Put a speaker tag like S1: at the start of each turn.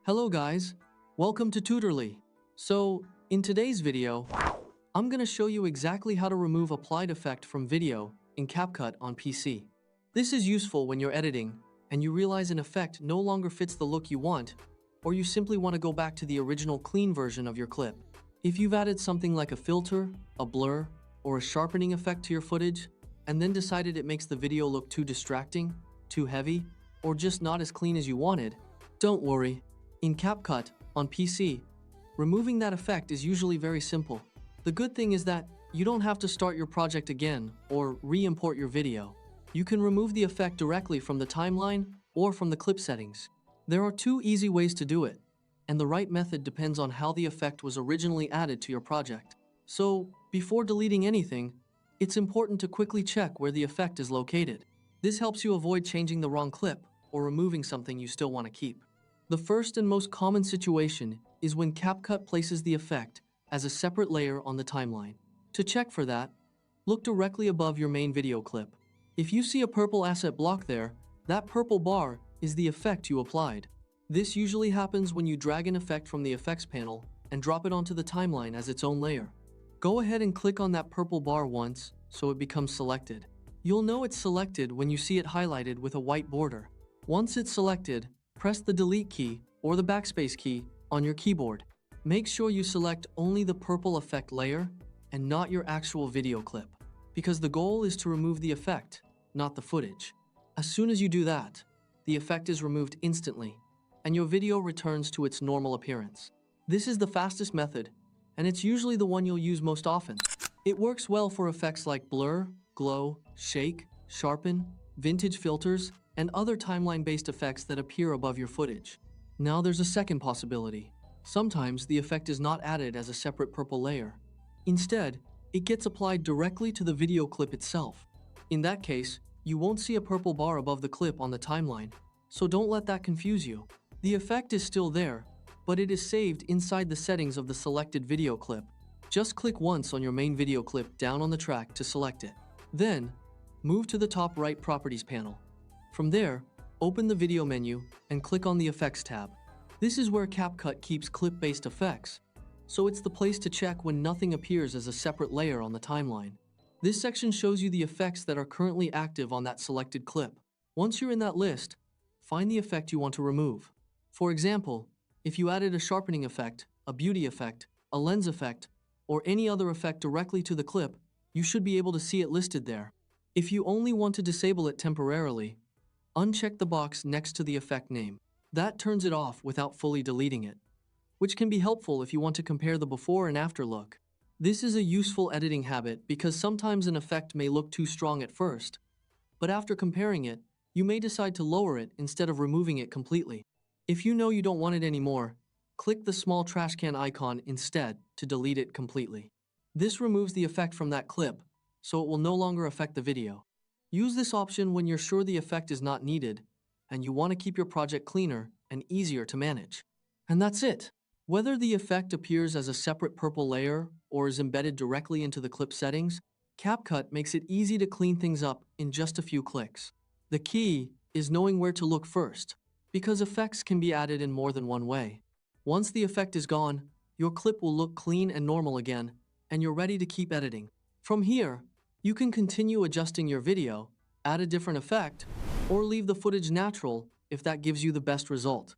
S1: Hello guys, welcome to Tutorly. So, in today's video, I'm gonna show you exactly how to remove applied effect from video in CapCut on PC. This is useful when you're editing and you realize an effect no longer fits the look you want, or you simply want to go back to the original clean version of your clip. If you've added something like a filter, a blur, or a sharpening effect to your footage, and then decided it makes the video look too distracting, too heavy, or just not as clean as you wanted, don't worry. In CapCut on PC, removing that effect is usually very simple. The good thing is that you don't have to start your project again or re-import your video. You can remove the effect directly from the timeline or from the clip settings. There are two easy ways to do it, and the right method depends on how the effect was originally added to your project. So, before deleting anything, it's important to quickly check where the effect is located. This helps you avoid changing the wrong clip or removing something you still want to keep. The first and most common situation is when CapCut places the effect as a separate layer on the timeline. To check for that, look directly above your main video clip. If you see a purple asset block there, that purple bar is the effect you applied. This usually happens when you drag an effect from the effects panel and drop it onto the timeline as its own layer. Go ahead and click on that purple bar once so it becomes selected. You'll know it's selected when you see it highlighted with a white border. Once it's selected, press the Delete key or the Backspace key on your keyboard. Make sure you select only the purple effect layer and not your actual video clip, because the goal is to remove the effect, not the footage. As soon as you do that, the effect is removed instantly, and your video returns to its normal appearance. This is the fastest method, and it's usually the one you'll use most often. It works well for effects like blur, glow, shake, sharpen, vintage filters, and other timeline-based effects that appear above your footage. Now there's a second possibility. Sometimes the effect is not added as a separate purple layer. Instead, it gets applied directly to the video clip itself. In that case, you won't see a purple bar above the clip on the timeline, so don't let that confuse you. The effect is still there, but it is saved inside the settings of the selected video clip. Just click once on your main video clip down on the track to select it. Then, move to the top right Properties panel. From there, open the Video menu and click on the Effects tab. This is where CapCut keeps clip-based effects, so it's the place to check when nothing appears as a separate layer on the timeline. This section shows you the effects that are currently active on that selected clip. Once you're in that list, find the effect you want to remove. For example, if you added a sharpening effect, a beauty effect, a lens effect, or any other effect directly to the clip, you should be able to see it listed there. If you only want to disable it temporarily, uncheck the box next to the effect name. That turns it off without fully deleting it, which can be helpful if you want to compare the before and after look. This is a useful editing habit because sometimes an effect may look too strong at first, but after comparing it, you may decide to lower it instead of removing it completely. If you know you don't want it anymore, click the small trash can icon instead to delete it completely. This removes the effect from that clip, so it will no longer affect the video. Use this option when you're sure the effect is not needed and you want to keep your project cleaner and easier to manage. And that's it. Whether the effect appears as a separate purple layer or is embedded directly into the clip settings, CapCut makes it easy to clean things up in just a few clicks. The key is knowing where to look first, because effects can be added in more than one way. Once the effect is gone, your clip will look clean and normal again, and you're ready to keep editing. From here, you can continue adjusting your video, add a different effect, or leave the footage natural if that gives you the best result.